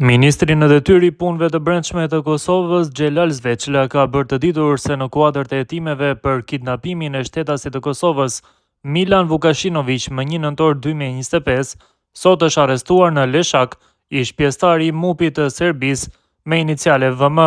Ministri në detyrë i punëve të brendshme të Kosovës, Xhelal Zveçla, ka bërë të ditur se në kuadër të hetimeve për kidnapimin e shtetasit të Kosovës, Milan Vukashinović, më 1 nëntor 2025, sot është arrestuar në Leshak, ish pjesëtar i MUP-it të Serbisë me iniciale VM.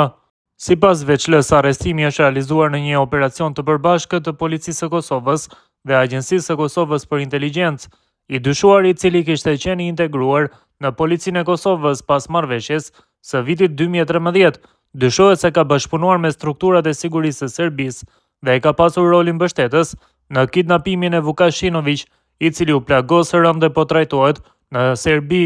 Sipas Zveçlës, arrestimi është realizuar në një operacion të përbashkët të Policisë së Kosovës dhe Agjencisë së Kosovës për Inteligjencë. I dyshuari, i cili kishte qenë i integruar në Policinë e Kosovës pas marrëveshjes së vitit 2013, dyshohet se ka bashkëpunuar me strukturat e sigurisë së Serbisë dhe ka pasur rolin mbështetës në kidnapimin e Vukashinović, i cili u plagos rënd dhe po trajtohet në Serbi.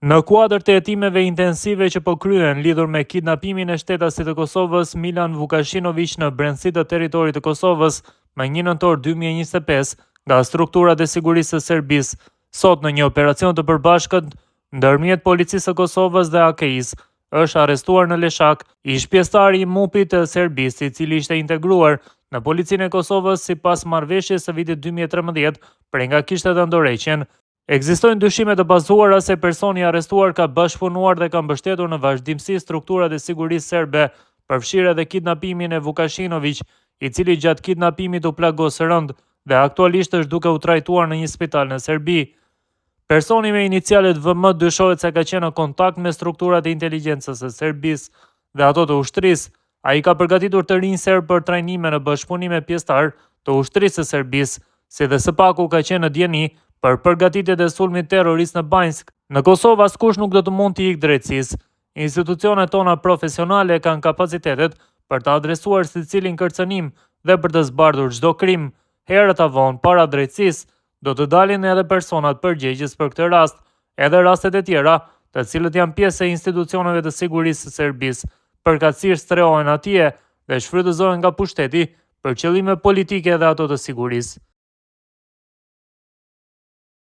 Në kuadër të hetimeve intensive që po kryen lidhur me kidnapimin e shtetasit të Kosovës, Milan Vukashinović në brendësi të territorit të Kosovës më 1 nëntor 2025 nga strukturat e sigurisë së Serbisë, sot në një operacion të përbashkët ndërmjet Policisë së Kosovës dhe AKI-s, është arrestuar në Leshak, ish pjesëtar i MUP-it të Serbisë, i cili ishte integruar në Policinë e Kosovës sipas marrëveshjes së vitit 2013, prej nga kishte dhënë dorëheqjen. Ekzistojnë dyshime të bazuara se personi arrestuar ka bashkëpunuar dhe ka mbështetur në vazhdimsi strukturat e sigurisë serbe, përfshirë edhe kidnapimin e Vukashinović, i cili gjatë kidnapimit u plagos rënd dhe aktualisht është duke u trajtuar në një spital në Serbi. Personi me inicialet VM dyshohet se ka qenë në kontakt me strukturat e inteligjencës së Serbisë dhe ato të ushtrisë. Ai ka përgatitur të rinj serb për trajnime në bashkëpunim me pjesëtar të ushtrisë së Serbisë, si dhe së paku ka qenë në dieni për përgatitjet e sulmit terrorist në Banjsk. Në Kosovë askush nuk do të mund t'i ikë drejtësisë. Institucionet tona profesionale kanë kapacitetet për të adresuar secilin kërcënim dhe për të zbardhur çdo krim. Herët avon, para drejtësisë, do të dalin edhe personat përgjegjës për këtë rast, edhe rastet e tjera, të cilët janë pjesë e institucioneve të sigurisë së Serbisë, përkatësisht strehohen atje dhe shfrytëzohen nga pushteti për qëllime politike dhe ato të sigurisë.